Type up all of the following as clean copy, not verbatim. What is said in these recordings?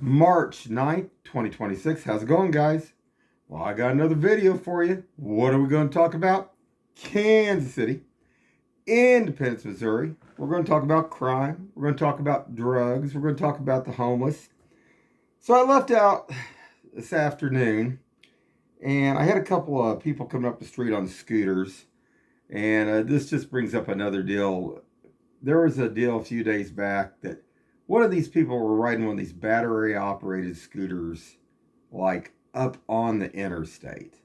March 9th, 2026. How's it going, guys? Well, I got another video for you. What are we going to talk about? Kansas City, Independence, Missouri. We're going to talk about crime. We're going to talk about drugs. We're going to talk about the homeless. So I left out this afternoon, and I had a couple of people coming up the street on scooters, and this just brings up another deal. There was a deal a few days back that one of these people were riding one of these battery operated scooters like up on the interstate,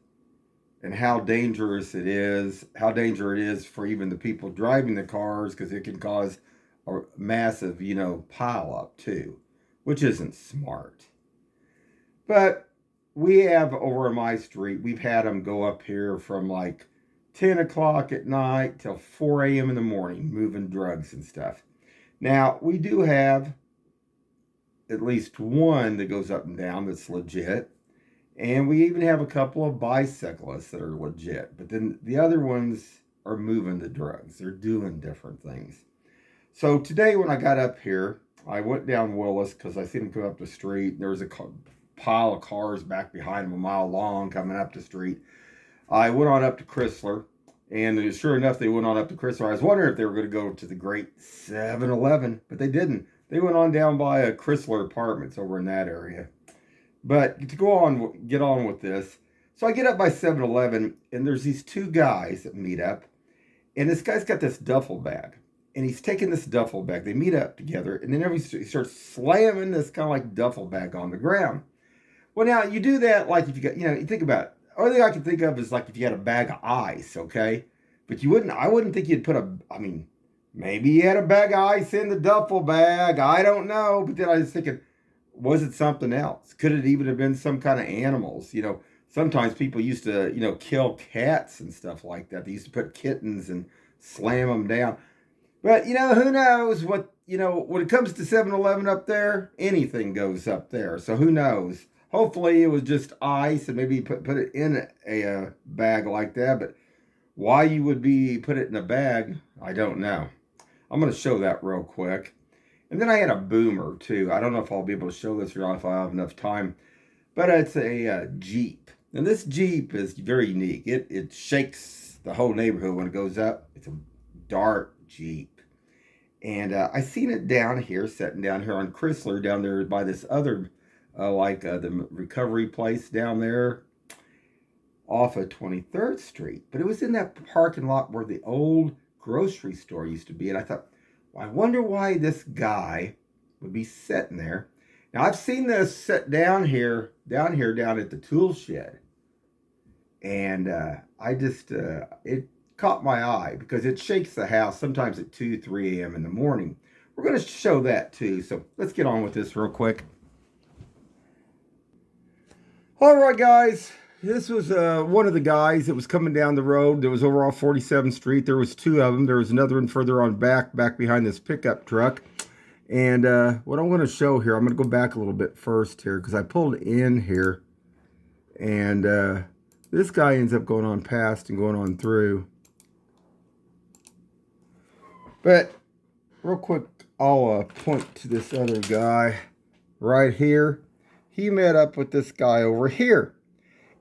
and how dangerous it is, how dangerous it is for even the people driving the cars, because it can cause a massive, pile up too, which isn't smart. But we have over on my street, we've had them go up here from like 10 o'clock at night till 4 a.m. in the morning moving drugs and stuff. Now, we do have at least one that goes up and down that's legit. And we even have a couple of bicyclists that are legit. But then the other ones are moving the drugs. They're doing different things. So today when I got up here, I went down Willis because I seen them come up the street. There was a pile of cars back behind them a mile long coming up the street. I went on up to Chrysler. And sure enough, they went on up to Chrysler. I was wondering if they were going to go to the great 7-Eleven, but they didn't. They went on down by a Chrysler Apartments over in that area. But to get on with this, so I get up by 7-Eleven, and there's these two guys that meet up, and this guy's got this duffel bag, and he's taking this duffel bag. They meet up together, and then he starts slamming this kind of like duffel bag on the ground. Well, now you do that like if you got, you think about it. The only thing I can think of is like if you had a bag of ice, okay? But I wouldn't think you'd maybe you had a bag of ice in the duffel bag. I don't know. But then I was thinking, was it something else? Could it even have been some kind of animals? Sometimes people used to, kill cats and stuff like that. They used to put kittens and slam them down. But, who knows when it comes to 7-Eleven up there, anything goes up there. So who knows? Hopefully it was just ice and maybe put it in a bag like that. But why you would put it in a bag, I don't know. I'm going to show that real quick. And then I had a boomer too. I don't know if I'll be able to show this or not if I have enough time. But it's a Jeep. And this Jeep is very unique. It shakes the whole neighborhood when it goes up. It's a dark Jeep. And I seen it sitting down here on Chrysler, down there by this other the recovery place down there off of 23rd Street. But it was in that parking lot where the old grocery store used to be. And I thought, well, I wonder why this guy would be sitting there. Now, I've seen this sit down at the tool shed. And it caught my eye because it shakes the house sometimes at 2, 3 a.m. in the morning. We're going to show that too. So let's get on with this real quick. All right, guys, this was one of the guys that was coming down the road that was over off 47th Street. There was two of them. There was another one further on back behind this pickup truck. And what I'm going to show here, I'm going to go back a little bit first here because I pulled in here. And this guy ends up going on past and going on through. But real quick, I'll point to this other guy right here. He met up with this guy over here.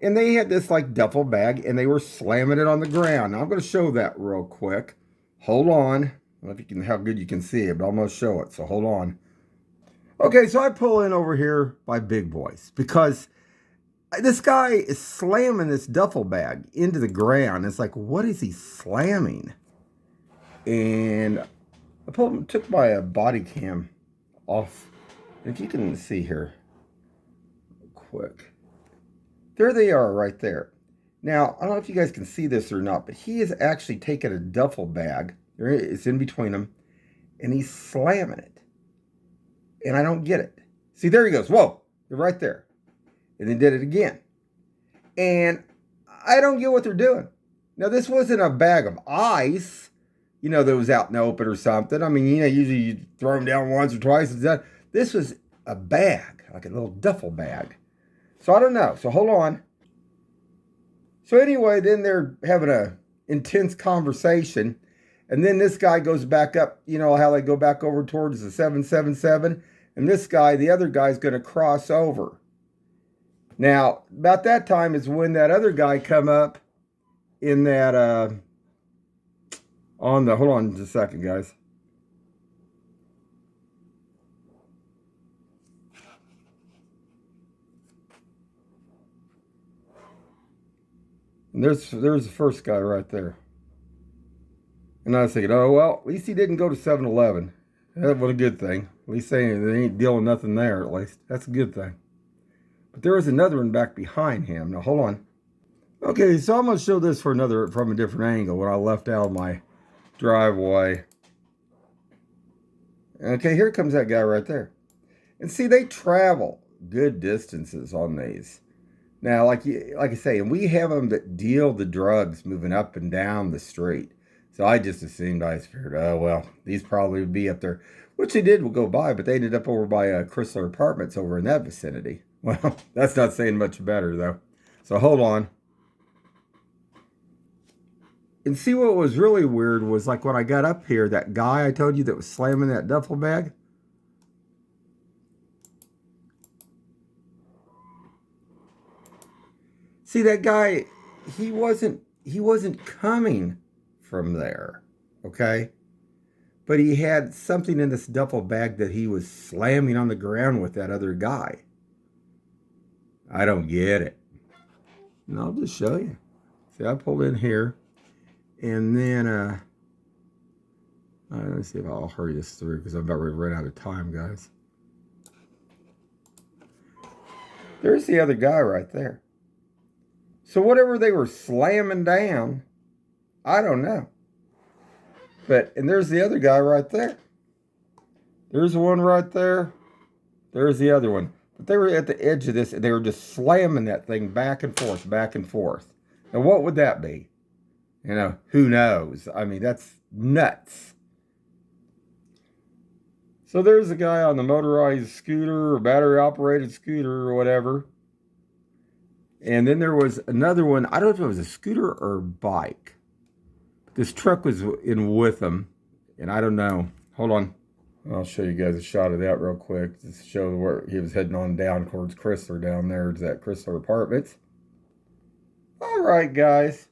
And they had this like duffel bag and they were slamming it on the ground. Now I'm going to show that real quick. Hold on. I don't know how good you can see it, but I'm going to show it. So hold on. Okay, so I pull in over here by Big Boys because this guy is slamming this duffel bag into the ground. It's like, what is he slamming? And I took my body cam off. If you can see here. Quick. There they are right there. Now, I don't know if you guys can see this or not, but he has actually taken a duffel bag. It's in between them. And he's slamming it. And I don't get it. See, there he goes. Whoa, they're right there. And then did it again. And I don't get what they're doing. Now, this wasn't a bag of ice, that was out in the open or something. I mean, usually you throw them down once or twice. This was a bag, like a little duffel bag. So I don't know. So hold on. So anyway, then they're having a intense conversation. And then this guy goes back up, how they go back over towards the 777. And this guy, the other guy's going to cross over. Now, about that time is when that other guy come up in that, hold on just a second, guys. And there's the first guy right there. And I was thinking, oh, well, at least he didn't go to 7-Eleven. That was a good thing. At least they ain't dealing nothing there, at least. That's a good thing. But there was another one back behind him. Now, hold on. Okay, so I'm going to show this from a different angle when I left out of my driveway. Okay, here comes that guy right there. And see, they travel good distances on these. Now, like I say, and we have them that deal the drugs moving up and down the street. So I just assumed, I figured, oh, well, these probably would be up there, which they did go by, but they ended up over by Chrysler Apartments over in that vicinity. Well, that's not saying much better, though. So hold on. And see, what was really weird was, like, when I got up here, that guy I told you that was slamming that duffel bag. See, that guy, he wasn't coming from there, okay? But he had something in this duffel bag that he was slamming on the ground with that other guy. I don't get it. And I'll just show you. See, I pulled in here, and then, let me see if I'll hurry this through, because I'm about to run out of time, guys. There's the other guy right there. So whatever they were slamming down, I don't know. And there's the other guy right there. There's one right there. There's the other one. But they were at the edge of this, and they were just slamming that thing back and forth, back and forth. Now, what would that be? You know, who knows? I mean, that's nuts. So there's a guy on the motorized scooter or battery-operated scooter or whatever. And then there was another one. I don't know if it was a scooter or a bike. This truck was in with him, and I don't know. Hold on. I'll show you guys a shot of that real quick, just to show where he was heading on down towards Chrysler down there to that Chrysler Apartments. All right, guys.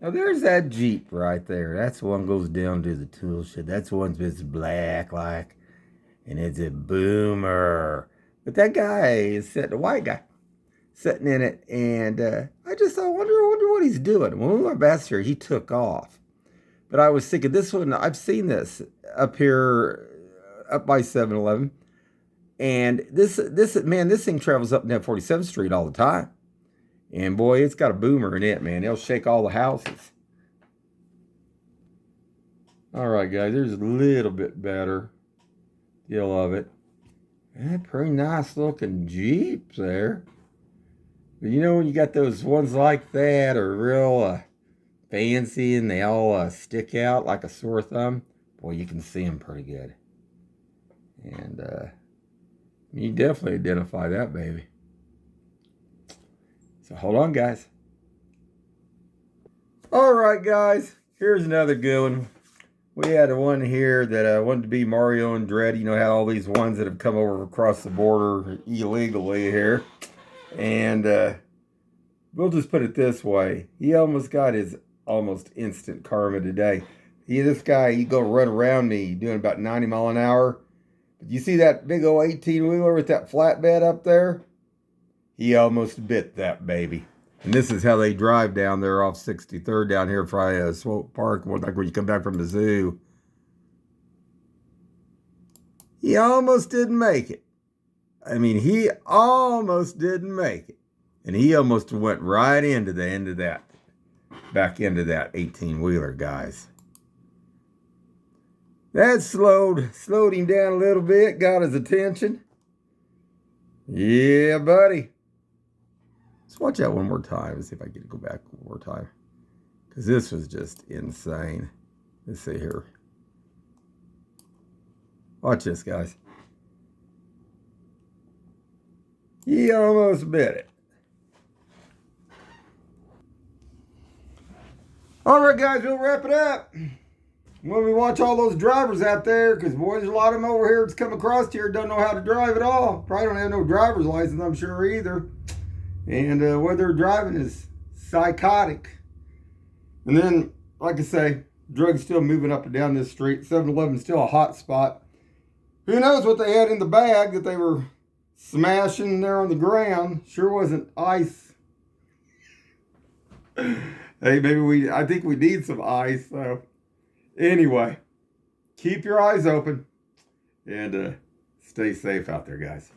Now, there's that Jeep right there. That's the one goes down to the tool shed. That's the one that's black, like, and it's a boomer. But that guy is sitting, the white guy, sitting in it, and I just thought, I wonder what he's doing. When we went past here, he took off. But I was thinking, this one, I've seen this up here, up by 7-Eleven. And this thing travels up and down 47th Street all the time. And boy, it's got a boomer in it, man. It'll shake all the houses. All right, guys, there's a little bit better deal of it. Pretty nice looking Jeep there. But you know, when you got those ones like that are real fancy and they all stick out like a sore thumb, boy, you can see them pretty good. And you definitely identify that baby. So hold on, guys. All right, guys, here's another good one. We had one here that wanted to be Mario Andretti. You know, had all these ones that have come over across the border illegally here. And we'll just put it this way. He almost got his almost instant karma today. This guy, he go run around me doing about 90 miles an hour. But you see that big old 18-wheeler with that flatbed up there? He almost bit that baby. And this is how they drive down there off 63rd down here by Swope Park, like when you come back from the zoo. He almost didn't make it. I mean, he almost didn't make it. And he almost went right into the end of that, back into that 18-wheeler, guys. That slowed him down a little bit, got his attention. Yeah, buddy. Let's watch that one more time. Let's see if I can go back one more time. Because this was just insane. Let's see here. Watch this, guys. He almost bit it. All right, guys, we'll wrap it up. When we watch all those drivers out there, because boy, there's a lot of them over here that's come across here don't know how to drive at all. Probably don't have no driver's license, I'm sure, either. And what they're driving is psychotic. And then, like I say, drugs still moving up and down this street. 7-Eleven's still a hot spot. Who knows what they had in the bag that they were smashing there on the ground? Sure wasn't ice. Hey, I think we need some ice. So, anyway, keep your eyes open and stay safe out there, guys.